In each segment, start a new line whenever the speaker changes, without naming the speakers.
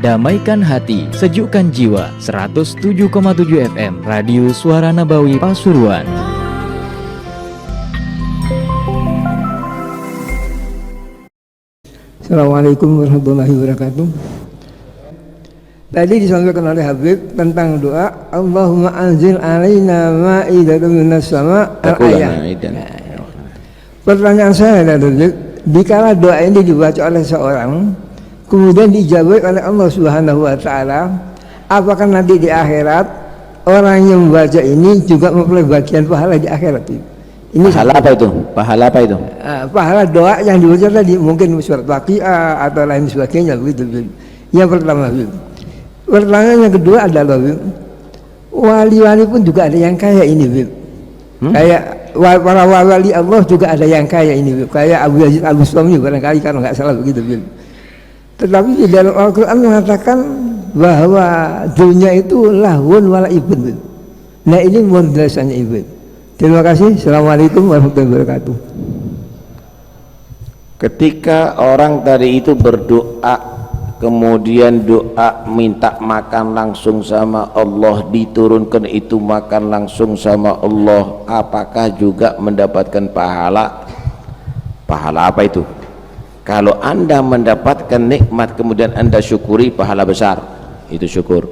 Damaikan hati, sejukkan jiwa. 107,7 FM Radio Suara Nabawi Pasuruan.
Assalamualaikum warahmatullahi wabarakatuh. Tadi disampaikan oleh Habib tentang doa Allahumma anzil alaina ma'idatan minas sama' al-ayah. Pertanyaan saya adalah, dikala doa ini dibaca oleh seorang kemudian dijawab oleh Allah Subhanahu wa taala, apakah nanti di akhirat orang yang membaca ini juga memperoleh bagian pahala di akhirat? Ini
pahala apa itu? Pahala apa itu?
Pahala doa yang dibaca tadi, mungkin surat Waqiah atau lain sebagainya begitu. Yang pertama, pertanyaan yang kedua adalah, wali-wali pun juga ada yang kaya ini, kayak para wali Allah juga ada yang kaya ini, kayak Abu Yazid Al-Bustami barangkali kalau nggak salah begitu. Tetapi di dalam Al-Quran mengatakan bahwa dunia itu lahun wala ibn. Nah ini modalisanya ibn. Terima kasih. Assalamualaikum warahmatullahi wabarakatuh.
Ketika orang tadi itu berdoa, kemudian doa minta makan langsung sama Allah, diturunkan itu makan langsung sama Allah, apakah juga mendapatkan pahala? Pahala apa itu? Kalau Anda mendapatkan nikmat kemudian Anda syukuri, pahala besar, itu syukur.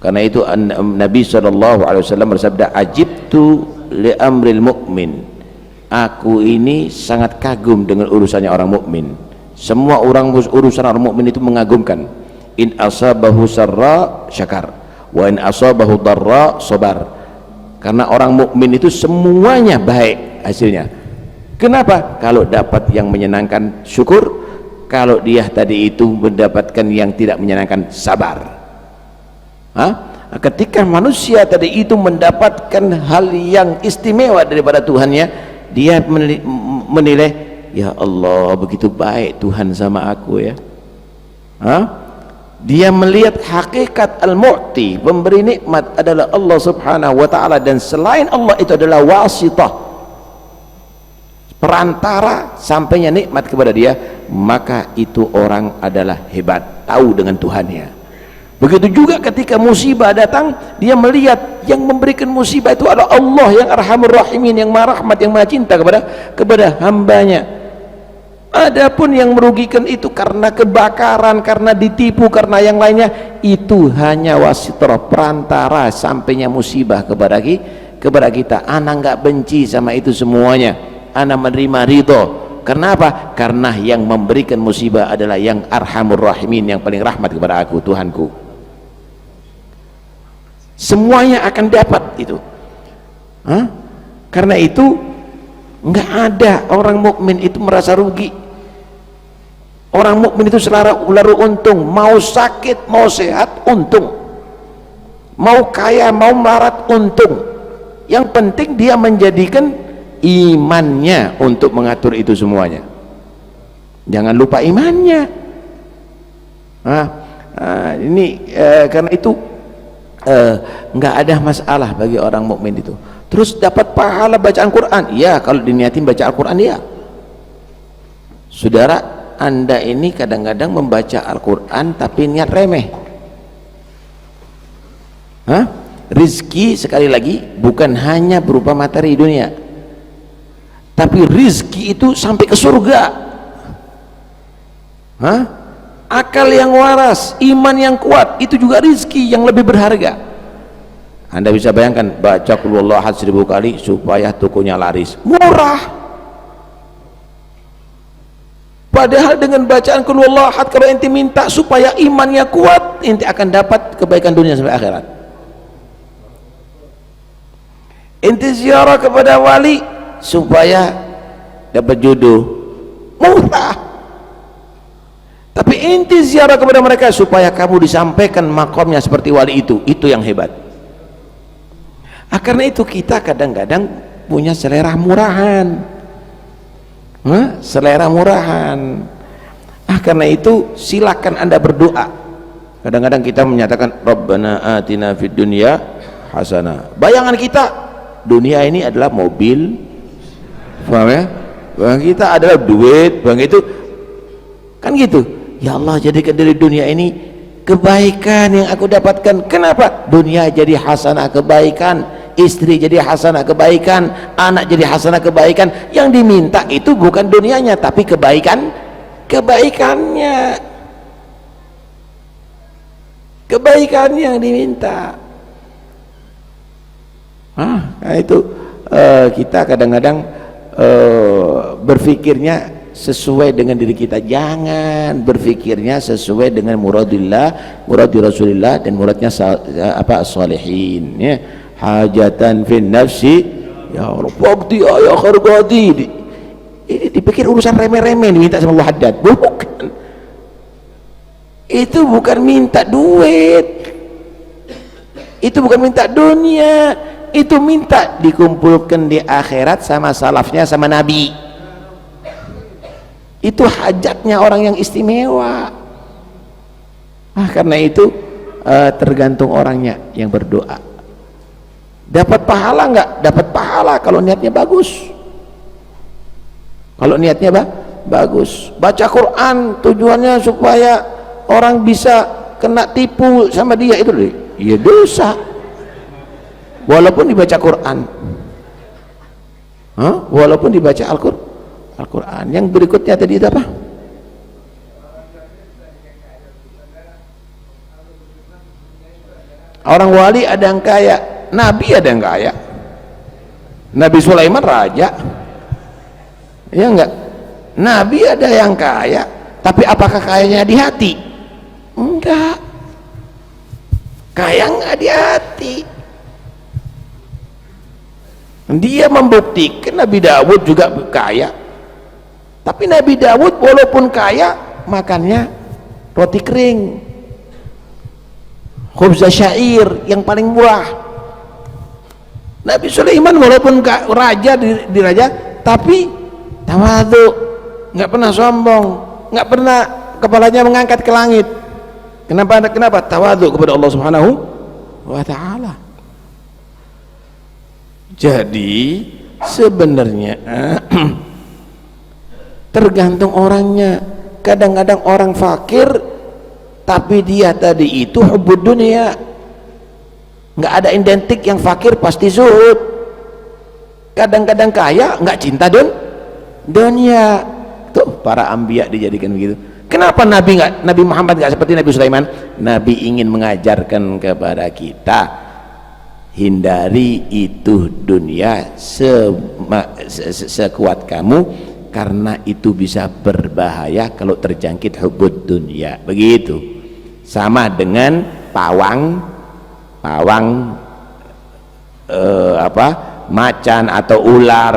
Karena itu Nabi SAW bersabda, ajibtu li amril mu'min, aku ini sangat kagum dengan urusannya orang mukmin. Semua urusan orang mukmin itu mengagumkan. In asabahu sarra syakar wa in asabahu darra sabar. Karena orang mukmin itu semuanya baik hasilnya. Kenapa? Kalau dapat yang menyenangkan syukur, kalau dia tadi itu mendapatkan yang tidak menyenangkan sabar. Ketika manusia tadi itu mendapatkan hal yang istimewa daripada Tuhannya, dia menilai, ya Allah begitu baik Tuhan sama aku ya. Dia melihat hakikat al-mu'ti, pemberi nikmat adalah Allah Subhanahu wa ta'ala, dan selain Allah itu adalah wasitah, perantara sampainya nikmat kepada dia, maka itu orang adalah hebat, tahu dengan Tuhannya. Begitu juga ketika musibah datang, dia melihat yang memberikan musibah itu adalah Allah yang Arhamur Rahimin, yang Maha Rahmat, yang Maha Cinta kepada hambanya. Adapun yang merugikan itu karena kebakaran, karena ditipu, karena yang lainnya, itu hanya wasitah, perantara sampainya musibah kepada kita. Anak nggak benci sama itu semuanya, Ana menerima ridho. Kenapa? Karena yang memberikan musibah adalah yang Arhamur Rahimin, yang paling rahmat kepada aku, Tuhanku. Semuanya akan dapat itu. Karena itu nggak ada orang mukmin itu merasa rugi. Orang mukmin itu selalu untung, mau sakit mau sehat untung, mau kaya mau melarat untung. Yang penting dia menjadikan imannya untuk mengatur itu semuanya. Jangan lupa imannya. Karena itu nggak ada masalah bagi orang mukmin itu. Terus dapat pahala bacaan Quran, ya kalau diniatin baca Al-Quran ya. Saudara, Anda ini kadang-kadang membaca Al-Quran tapi niat remeh. Rizki sekali lagi bukan hanya berupa materi dunia, tapi rizki itu sampai ke surga. Akal yang waras, iman yang kuat, itu juga rizki yang lebih berharga. Anda bisa bayangkan, baca Qul Huwallahu Ahad 1000 kali supaya tokonya laris, murah. Padahal dengan bacaan Qul Huwallahu Ahad, kalau ente minta supaya imannya kuat, ente akan dapat kebaikan dunia sampai akhirat. Ente ziarah kepada wali supaya dapat jodoh, murah. Tapi inti ziarah kepada mereka supaya kamu disampaikan makamnya seperti wali itu yang hebat. Karena itu kita kadang-kadang punya selera murahan, selera murahan. Karena itu silakan Anda berdoa. Kadang-kadang kita menyatakan Rabbana atina fid dunya hasanah. Bayangan kita dunia ini adalah mobil, paham ya? Bang kita adalah duit, bang itu kan gitu. Ya Allah, jadikan dari dunia ini kebaikan yang aku dapatkan. Kenapa? Dunia jadi hasanah kebaikan, istri jadi hasanah kebaikan, anak jadi hasanah kebaikan. Yang diminta itu bukan dunianya, tapi kebaikannya yang diminta. Nah itu kita kadang-kadang berpikirnya sesuai dengan diri kita. Jangan berpikirnya sesuai dengan muradillah, muradi Rasulillah, dan muradnya salihin ya. Hajatan fin nafsi ya Allah waqti ya kharqati. Ini dipikir urusan remeh-remeh diminta sama Allah Haddad. Bukan, itu bukan minta duit, itu bukan minta dunia, itu minta dikumpulkan di akhirat sama salafnya, sama Nabi. Itu hajatnya orang yang istimewa. Karena itu tergantung orangnya yang berdoa. Dapat pahala enggak? Dapat pahala kalau niatnya bagus. Kalau niatnya bagus. Baca Quran tujuannya supaya orang bisa kena tipu sama dia, itu ya dosa. Walaupun dibaca Quran, walaupun dibaca Al-Quran. Yang berikutnya tadi itu apa? Orang wali ada yang kaya, Nabi ada yang kaya. Nabi Sulaiman raja, ya enggak? Nabi ada yang kaya, tapi apakah kayanya di hati? Enggak, kaya enggak di hati. Dia membuktikan. Nabi Dawud juga kaya, tapi Nabi Dawud walaupun kaya makannya roti kering, khubza syair yang paling murah. Nabi Sulaiman walaupun raja di raja, tapi tawadhu, nggak pernah sombong, nggak pernah kepalanya mengangkat ke langit. Kenapa? Tawadhu kepada Allah Subhanahu wa Ta'ala. Jadi sebenarnya tergantung orangnya. Kadang-kadang orang fakir tapi dia tadi itu hubbud dunia, nggak ada identik. Yang fakir pasti zuhud. Kadang-kadang kaya nggak cinta dunia. Tuh para anbiya dijadikan begitu. Kenapa Nabi Muhammad nggak seperti Nabi Sulaiman? Nabi ingin mengajarkan kepada kita, hindari itu dunia sekuat kamu, karena itu bisa berbahaya kalau terjangkit hubbud dunia. Begitu. Sama dengan pawang macan atau ular.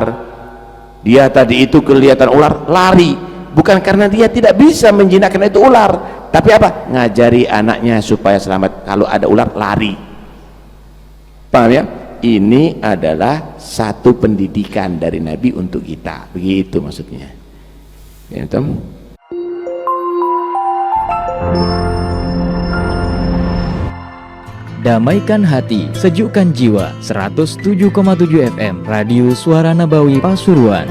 Dia tadi itu kelihatan ular, lari, bukan karena dia tidak bisa menjinakkan itu ular, tapi apa? Ngajari anaknya supaya selamat. Kalau ada ular, lari. Paham ya? Ini adalah satu pendidikan dari Nabi untuk kita. Begitu maksudnya. Ya, Tom?
Damaikan hati, sejukkan jiwa. 107,7 FM Radio Suara Nabawi Pasuruan.